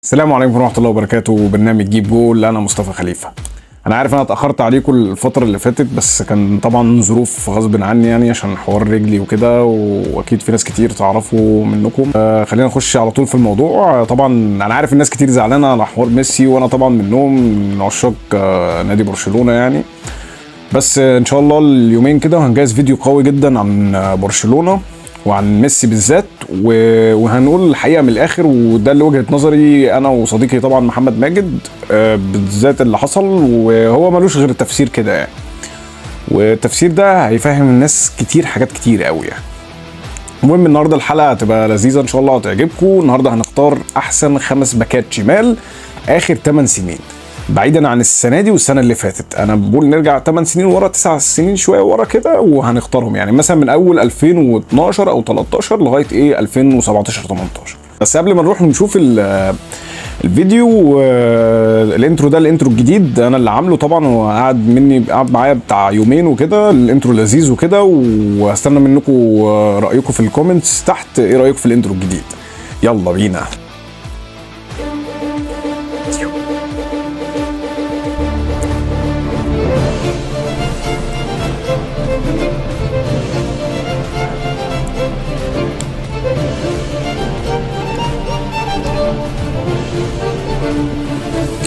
السلام عليكم ورحمة الله وبركاته. برنامج جيب جول، أنا مصطفى خليفة. أنا عارف أنا اتأخرت عليكم الفترة اللي فاتت، بس كان طبعا ظروف غصب عني يعني عشان حوار رجلي وكده، وأكيد في ناس كتير تعرفوا منكم. خلينا نخش على طول في الموضوع. طبعا أنا عارف الناس كتير زعلانة على حوار ميسي، وأنا طبعا منهم، من عشاق نادي برشلونة يعني. بس إن شاء الله اليومين كده هنجهز فيديو قوي جدا عن برشلونة وعن ميسي بالذات، وهنقول الحقيقه من الاخر، وده اللي وجهه نظري انا وصديقي طبعا محمد ماجد بالذات اللي حصل، وهو ملوش غير التفسير كده يعني. والتفسير ده هيفهم الناس كتير حاجات كتير قوي يعني. المهم النهارده الحلقه هتبقى لذيذه ان شاء الله وهتعجبكم. النهارده هنختار احسن 5 باكات شمال اخر 8 سنين، بعيدا عن السنه دي والسنه اللي فاتت. انا بقول نرجع 8 سنين ورا، 9 سنين شويه ورا كده، وهنختارهم يعني مثلا من اول 2012 او 13 لغايه 2017 18. بس قبل ما نروح نشوف الفيديو، الانترو ده الانترو الجديد انا اللي عامله طبعا، قعد معايا بتاع يومين وكده. الانترو لذيذ وكده، وهستنى منكم رايكم في الكومنتس تحت. ايه رايكم في الانترو الجديد؟ يلا بينا.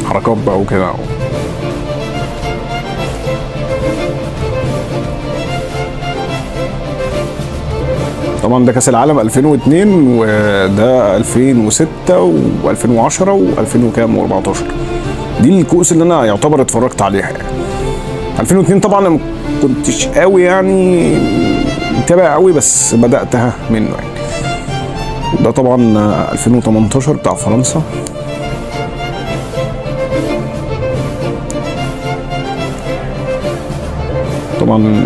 حركات بقى وكده. طبعا ده كاس العالم 2002، وده 2006 و2010 و2000 وكام و14. دي الكؤوس اللي انا يعتبر اتفرجت عليها يعني. 2002 طبعا انا ما كنتش قوي يعني متابع قوي، بس بداتها منه يعني. ده طبعا 2018 بتاع فرنسا. طبعا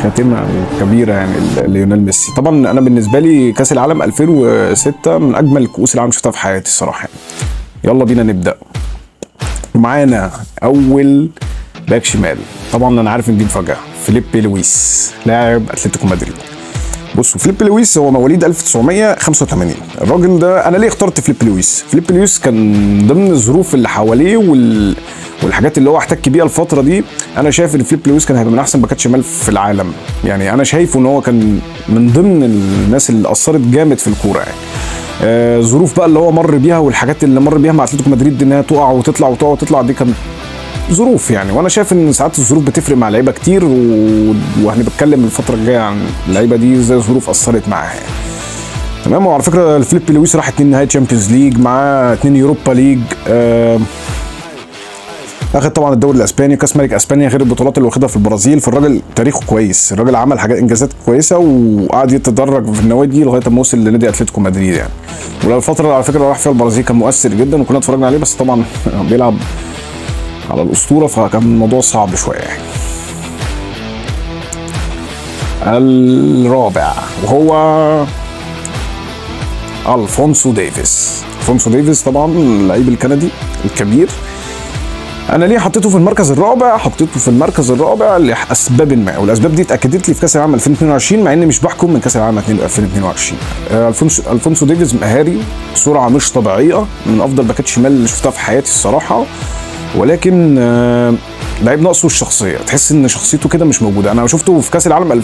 خاتمة كبيرة يعني ليونيل ميسي. طبعا انا بالنسبة لي كاس العالم 2006 من اجمل كؤوس العالم شفتها في حياتي الصراحة يعني. يلا بينا نبدأ. معانا اول باك شمال، طبعا انا عارف ان دي مفاجأة، فيليبي لويس لاعب اتلتيكو مدريد. بصوا، فيليبي لويس هو مواليد 1985. الراجل ده انا ليه اخترت فيليبي لويس؟ فيليبي لويس كان ضمن الظروف اللي حواليه والحاجات اللي هو احتك بيها الفتره دي. انا شايف ان فيليبي لويس كان هيبقى من احسن باكات شمال في العالم يعني. انا شايفه ان هو كان من ضمن الناس اللي اثرت جامد في الكوره يعني. ظروف بقى اللي هو مر بيها والحاجات اللي مر بيها مع اتلتيكو مدريد، انها تقع وتطلع وتقع وتطلع، دي كانت ظروف يعني. وانا شايف ان ساعات الظروف بتفرق مع لعيبه كتير، وهنتكلم الفتره الجايه عن اللعيبه دي ازاي الظروف اثرت معاها يعني. تمام. وعلى فكره فيليبي لويس راح 2 نهائي تشامبيونز ليج، معاه 2 يوروبا ليج، اخد طبعا الدوري الاسباني، كاس ملك اسبانيا، غير البطولات اللي واخدها في البرازيل. فالراجل تاريخه كويس، الراجل عمل حاجات انجازات كويسه، وقعد يتدرج في النوادي لغايه ما وصل لنادي اتلتيكو مدريد يعني. والفتره اللي على فكره راح فيها البرازيل كان مؤثر جدا، وكلنا اتفرجنا عليه، بس طبعا بيلعب على الاسطوره، فكان الموضوع صعب شويه يعني. الرابع وهو الفونسو ديفيز. الفونسو ديفيز طبعا اللعيب الكندي الكبير. انا ليه حطيته في المركز الرابع؟ حطيته في المركز الرابع لاسباب ما، والاسباب دي اتاكدت لي في كاس العالم 2022، مع اني مش بحكم من كاس العالم 2022. الفونسو ديفيز مهاري، سرعه مش طبيعيه، من افضل باكات شمال اللي شفتها في حياتي الصراحه. ولكن لعيب ناقصه الشخصيه، تحس ان شخصيته كده مش موجوده. انا شفته في كاس العالم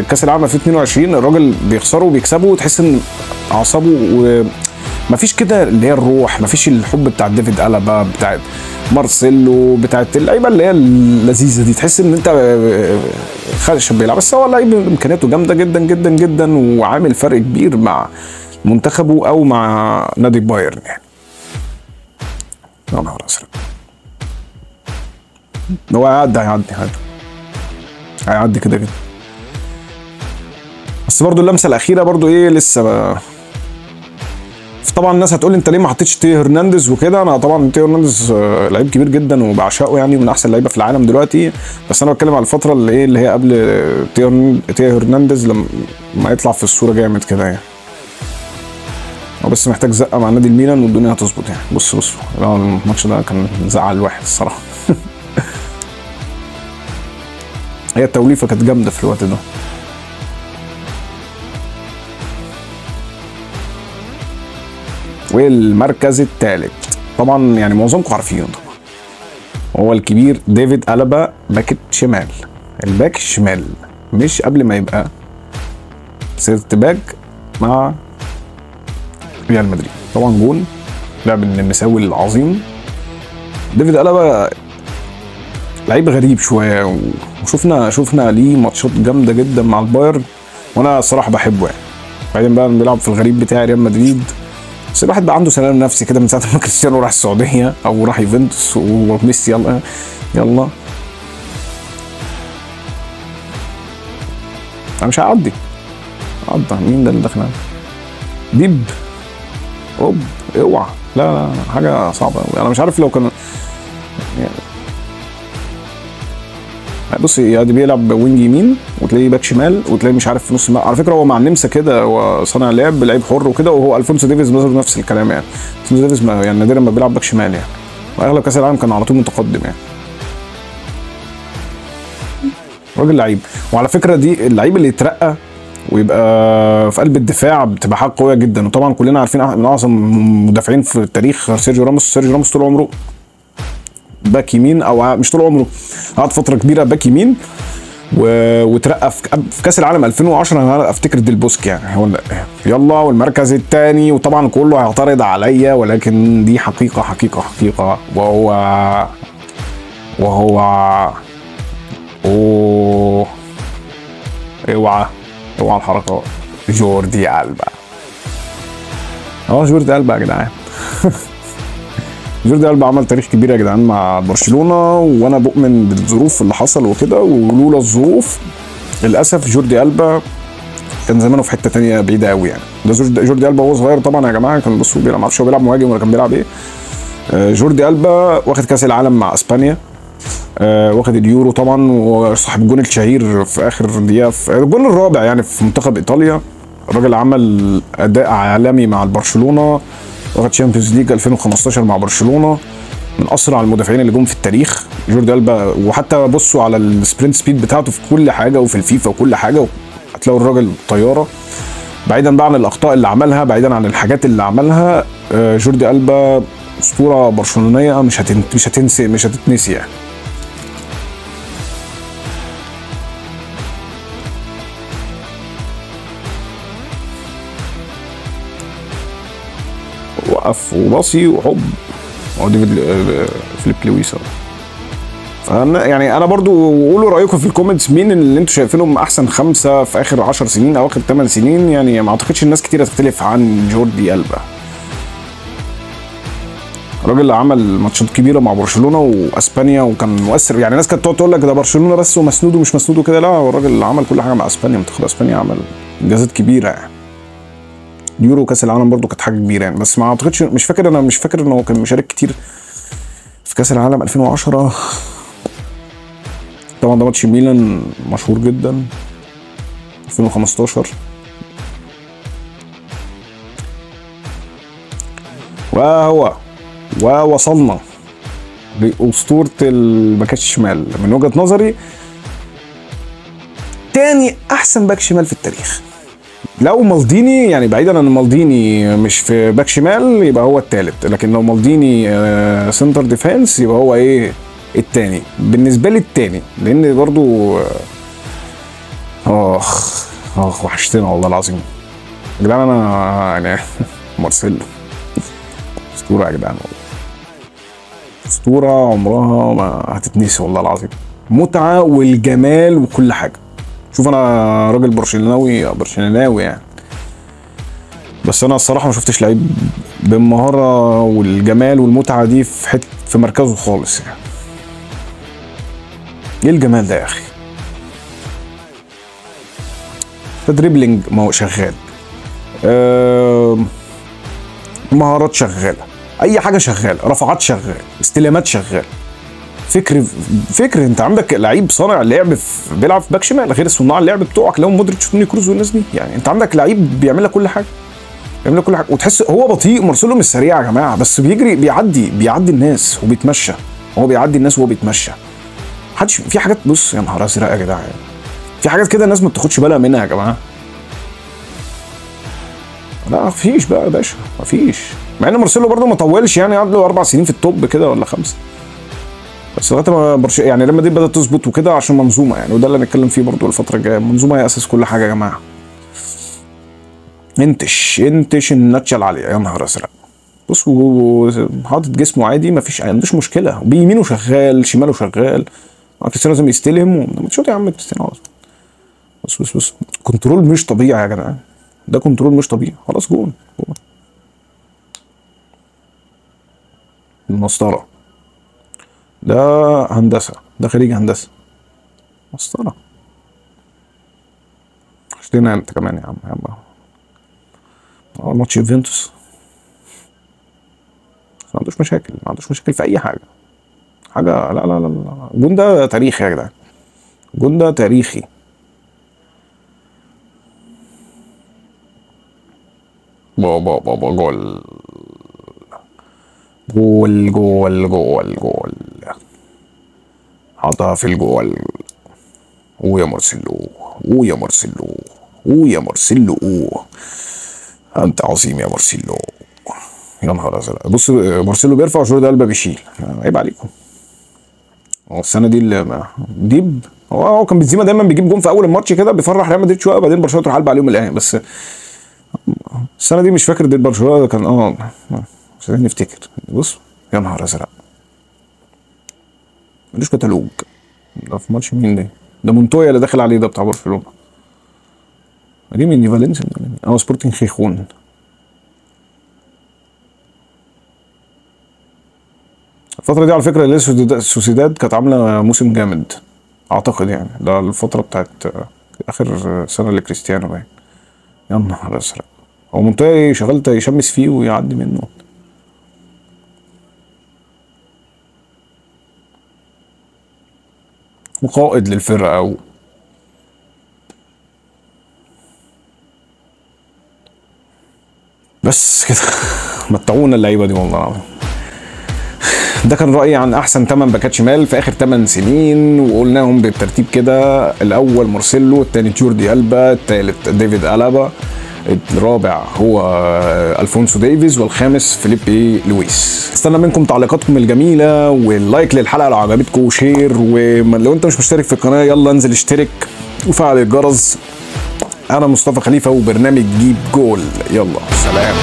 كاس العالم 2022، الراجل بيخسره وبيكسبه، وتحس ان اعصابه مفيش كده اللي هي الروح، مفيش الحب بتاع ديفيد ألابا، بتاعت مارسيلو، بتاعت اللعيبه اللي هي اللذيذه دي. تحس ان انت خارج بيلعب، بس هو لعيب امكانياته جامده جدا جدا جدا، وعامل فرق كبير مع منتخبه او مع نادي بايرن يعني. يا نهار ازرق، هو هيعدي كده كده. بس برضو اللمسه الاخيره برضو لسه طبعا الناس هتقول لي انت ليه ما حطيتش تيو هرنانديز وكده. انا طبعا تيو هرنانديز لعيب كبير جدا وبعشقه يعني، من احسن اللعيبه في العالم دلوقتي. بس انا بتكلم على الفتره اللي هي قبل تيو هرنانديز، لما يطلع في الصوره جامد كده يعني. هو بس محتاج زقه مع نادي الميلان والدنيا هتظبط يعني. بصوا الماتش ده كان زعل الواحد الصراحه. هي التوليفه كانت جامده في الوقت ده. والمركز الثالث طبعا يعني معظمكم عارفينه طبعا، هو الكبير ديفيد ألابا باك شمال، الباك الشمال، مش قبل ما يبقى سيرت باك مع ريال مدريد. طبعا جون لعب من النساوي العظيم. ديفيد ألابا لعيب غريب شويه، وشفنا ليه ماتشات جامده جدا مع البايرن، وانا الصراحه بحبه يعني. بعدين بقى بيلعب في الغريب بتاع ريال مدريد، بس الواحد بقى عنده سلام نفسي كده من ساعه ما كريستيانو راح السعوديه او راح يوفنتوس وميسي يلا يلا. انا مش هعدي مين ده اللي داخل؟ بيب اوب اوعى، لا حاجه صعبه قوي. انا مش عارف لو كان يعني بص دي بيلعب وينج يمين وتلاقيه باك شمال وتلاقيه مش عارف في نص الملعب. على فكره هو مع النمسا كده، هو صانع لعب لعيب حر وكده، وهو الفونسو ديفيز مثلا نفس الكلام يعني. الفونسو ديفيز يعني نادرا ما بيلعب باك شمال يعني، واغلب كاس العالم كان على طول متقدم يعني. راجل لعيب. وعلى فكره دي اللعيب اللي يترقى ويبقى في قلب الدفاع بتبقى حاجه قويه جدا. وطبعا كلنا عارفين من اعظم مدافعين في التاريخ سيرجيو راموس. سيرجيو راموس طول عمره باك يمين، او مش طول عمره، قعد فتره كبيره باك يمين وترقى في كاس العالم 2010. انا افتكر ديل بوسك يعني هو يلا. والمركز الثاني، وطبعا كله هيعترض عليا ولكن دي حقيقه وهو اوعى الحركات، جوردي ألبا. جوردي ألبا يا جدعان. جوردي ألبا عمل تاريخ كبير يا جدعان مع برشلونه، وانا بؤمن بالظروف اللي حصل وكده، ولولا الظروف للاسف جوردي ألبا كان زمانه في حته ثانيه بعيده قوي يعني. ده جوردي ألبا وهو صغير طبعا يا جماعه، كان بصوا بيلعب، ما اعرفش هو بيلعب مهاجم ولا كان بيلعب ايه. جوردي ألبا واخد كاس العالم مع اسبانيا، واخد اليورو طبعا، وصاحب الجون الشهير في اخر دقيقه في الجون الرابع يعني في منتخب ايطاليا. الراجل عمل اداء عالمي مع البرشلونه، واخد تشامبيونز ليج 2015 مع برشلونه، من اسرع المدافعين اللي جم في التاريخ جوردي ألبا. وحتى بصوا على السبرنت سبيد بتاعته في كل حاجه وفي الفيفا وكل حاجه، هتلاقوا الراجل طياره. بعيدا بقى عن الاخطاء اللي عملها، بعيدا عن الحاجات اللي عملها، جوردي ألبا اسطوره برشلونيه مش هتتنسي يعني. وقف وباصي وحب، هو ديفيد فيليب لويس. فانا يعني انا برضو قولوا رايكم في الكومنتس، مين اللي انتوا شايفينهم احسن 5 في اخر 10 سنين او اخر 8 سنين يعني. ما اعتقدش الناس كتير هتختلف عن جوردي ألبا. الراجل اللي عمل ماتشات كبيره مع برشلونه واسبانيا وكان مؤثر يعني. ناس كانت تقعد تقول لك ده برشلونه بس ومسنود ومش مسنود وكده، لا هو الراجل اللي عمل كل حاجه مع اسبانيا. منتخب اسبانيا عمل انجازات كبيره يعني. اليورو وكاس العالم برضو كانت حاجه كبيره يعني، بس ما اعتقدش، مش فاكر ان هو كان مشارك كتير في كاس العالم 2010. طبعا ده ماتش ميلان مشهور جدا 2015. ووصلنا لأسطورة الباكات الشمال من وجهة نظري تاني احسن باك شمال في التاريخ. لو مالديني يعني، بعيدا عن مالديني مش في باك شمال، يبقى هو الثالث. لكن لو مالديني سنتر ديفense يبقى هو ايه الثاني بالنسبه لي، الثاني. لان برضو وحشتنا والله العظيم يا جدعان. انا يعني مارسيلو اسطوره يا جدعان، والله اسطوره عمرها ما هتتنسي والله العظيم. متعه والجمال وكل حاجه. شوف انا راجل برشلوناوي يعني، بس انا الصراحه ما شفتش لعيب بالمهاره والجمال والمتعه دي في مركزه خالص يعني. ايه الجمال ده يا اخي؟ دريبلينج ما هو شغال، مهارات شغاله، اي حاجه شغاله، رفعات شغال، استلامات شغال، فكر. انت عندك لعيب صانع لعب بيلعب في باك شمال غير صناع اللعب بتوعك لو مودريتش وتوني كروز والناس دي يعني. انت عندك لعيب بيعمل لك كل حاجه، وتحس هو بطيء. مارسيلو مش سريع يا جماعه، بس بيجري، بيعدي الناس وبيتمشى. هو بيعدي الناس وهو بيتمشى. محدش في حاجات، بص يا نهار ازرق يا جدعان، في حاجات كده الناس ما بتاخدش بالها منها يا جماعه. لا مفيش بقى يا باشا، مفيش. مع ان مارسيلو برضه ما طولش يعني، قعد له 4 سنين في التوب كده ولا 5. بس لغايه ما يعني لما دي بدات تظبط وكده عشان منظومه يعني، وده اللي هنتكلم فيه برضه الفتره الجايه. المنظومه هي اساس كل حاجه يا جماعه. انتش النتشه العاليه يا نهار ازرق. بص حاطط جسمه عادي، مفيش، ما عندوش مشكله، بيمينه شغال شماله شغال. كريستيانو لازم يستلم شوط يا عم كريستيانو. بص كنترول مش طبيعي يا جدعان، ده كنترول مش طبيعي. خلاص جون. المسطره ده هندسه، ده خريج هندسه. مسطره. اشترينا انت كمان يا عم ماتش يوفنتوس. ما عندوش مشاكل، ما عندوش مشاكل في اي حاجه. لا الجون ده تاريخي يا جدعان، الجون ده تاريخي. بابا جول جول جول جول جول. حطها في الجول. ويا مارسيلو ويا مارسيلو ويا مارسيلو انت عظيم يا مارسيلو. يا نهار ازرق. بص مارسيلو بيرفع وجوردي ألبا بيشيل. عيب عليكم. هو السنه دي اللي ديب هو كان بنزيما دايما بيجيب جون في اول الماتش كده بيفرح ريال مدريد شويه، بعدين برشلونه تروح قلب عليهم الاهلي. بس السنه دي مش فاكر دي برشلونه كان مش نفتكر. بص يا نهار ازرق ملوش كتالوج. ده في ماتش مين ده؟ ده مونتويا اللي داخل عليه ده بتاع برشلونه. دي من فالنسيا سبورتنج خيخون. الفترة دي على فكرة السوسيداد كانت عاملة موسم جامد اعتقد يعني، ده الفترة بتاعت اخر سنة لكريستيانو باين. يا نهار ازرق. هو مونتويا شغال يشمس فيه ويعدي منه. وقائد للفرقة بس كده. متعونا اللعيبة دي والله العظيم. ده كان رأيي عن أحسن 8 باكات شمال في آخر 8 سنين، وقلناهم بالترتيب كده: الأول مارسيلو، الثاني جوردي ألبا، الثالث ديفيد ألابا، الرابع هو الفونسو ديفيز، والخامس فيليبي لويس. استنى منكم تعليقاتكم الجميله واللايك للحلقه لو عجبتكم وشير، ولو انت مش مشترك في القناه يلا انزل اشترك وفعل الجرس. انا مصطفى خليفه وبرنامج جيب جول. يلا سلام.